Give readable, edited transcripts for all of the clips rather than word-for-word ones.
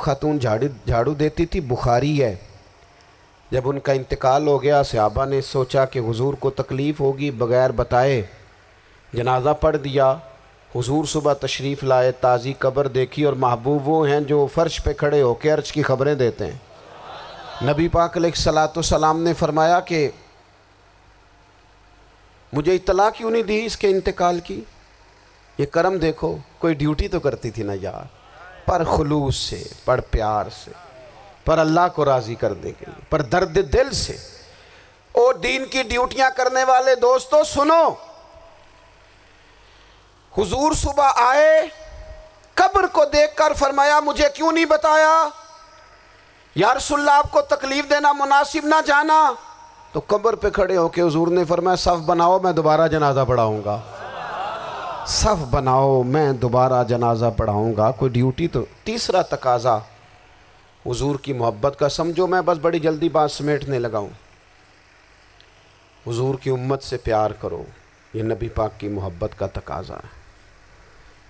خاتون جھاڑو دیتی تھی، بخاری ہے۔ جب ان کا انتقال ہو گیا، صحابہ نے سوچا کہ حضور کو تکلیف ہوگی، بغیر بتائے جنازہ پڑھ دیا۔ حضور صبح تشریف لائے، تازی قبر دیکھی، اور محبوب وہ ہیں جو فرش پہ کھڑے ہو کے عرش کی خبریں دیتے ہیں۔ نبی پاک علیہ الصلوۃ والسلام نے فرمایا کہ مجھے اطلاع کیوں نہیں دی اس کے انتقال کی؟ یہ کرم دیکھو، کوئی ڈیوٹی تو کرتی تھی نا یار، پر خلوص سے، پر پیار سے، پر اللہ کو راضی کرنے کے لیے، پر درد دل سے۔ اور دین کی ڈیوٹیاں کرنے والے دوستو سنو، حضور صبح آئے، قبر کو دیکھ کر فرمایا مجھے کیوں نہیں بتایا؟ یا رسول اللہ آپ کو تکلیف دینا مناسب نہ جانا؟ تو قبر پہ کھڑے ہو کے حضور نے فرمایا صف بناؤ، میں دوبارہ جنازہ پڑھاؤں گا۔ صف بناؤ، میں دوبارہ جنازہ پڑھاؤں گا۔ کوئی ڈیوٹی تو۔ تیسرا تقاضا حضور کی محبت کا، سمجھو میں بس بڑی جلدی بات سمیٹنے لگا ہوں۔ حضور کی امت سے پیار کرو، یہ نبی پاک کی محبت کا تقاضا ہے۔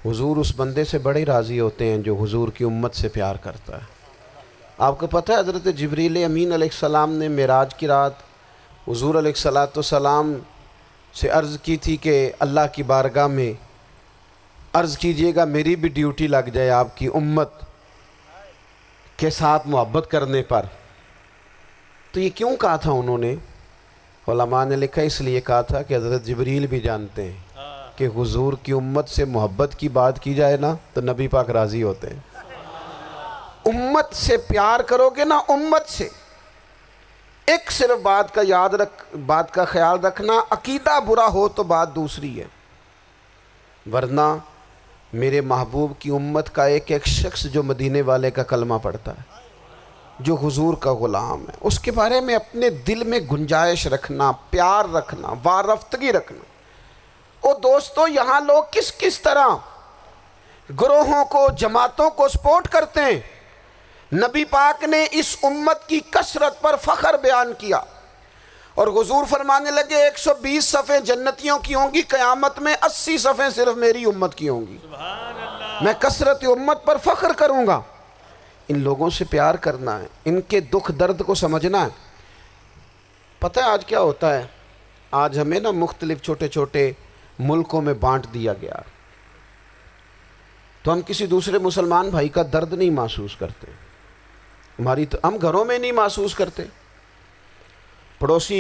حضور اس بندے سے بڑے راضی ہوتے ہیں جو حضور کی امت سے پیار کرتا ہے۔ آپ کو پتہ ہے حضرت جبریل امین علیہ السلام نے معراج کی رات حضور علیہ الصلوۃ والسلام سے عرض کی تھی کہ اللہ کی بارگاہ میں عرض کیجئے گا میری بھی ڈیوٹی لگ جائے آپ کی امت کے ساتھ محبت کرنے پر۔ تو یہ کیوں کہا تھا انہوں نے؟ علماء نے لکھا اس لیے کہا تھا کہ حضرت جبریل بھی جانتے ہیں کہ حضور کی امت سے محبت کی بات کی جائے نا تو نبی پاک راضی ہوتے ہیں۔ امت سے پیار کرو گے نا، امت سے۔ ایک صرف بات کا خیال رکھنا، عقیدہ برا ہو تو بات دوسری ہے، ورنہ میرے محبوب کی امت کا ایک ایک شخص جو مدینے والے کا کلمہ پڑھتا ہے، جو حضور کا غلام ہے، اس کے بارے میں اپنے دل میں گنجائش رکھنا، پیار رکھنا، وارفتگی رکھنا۔ اور دوستو یہاں لوگ کس طرح گروہوں کو، جماعتوں کو سپورٹ کرتے ہیں۔ نبی پاک نے اس امت کی کثرت پر فخر بیان کیا، اور حضور فرمانے لگے 120 صفیں جنتیوں کی ہوں گی، قیامت میں 80 صفیں صرف میری امت کی ہوں گی۔ میں کثرت امت پر فخر کروں گا۔ ان لوگوں سے پیار کرنا ہے، ان کے دکھ درد کو سمجھنا ہے۔ پتہ ہے آج کیا ہوتا ہے؟ آج ہمیں نا مختلف چھوٹے چھوٹے ملکوں میں بانٹ دیا گیا، تو ہم کسی دوسرے مسلمان بھائی کا درد نہیں محسوس کرتے، ہم گھروں میں نہیں محسوس کرتے۔ پڑوسی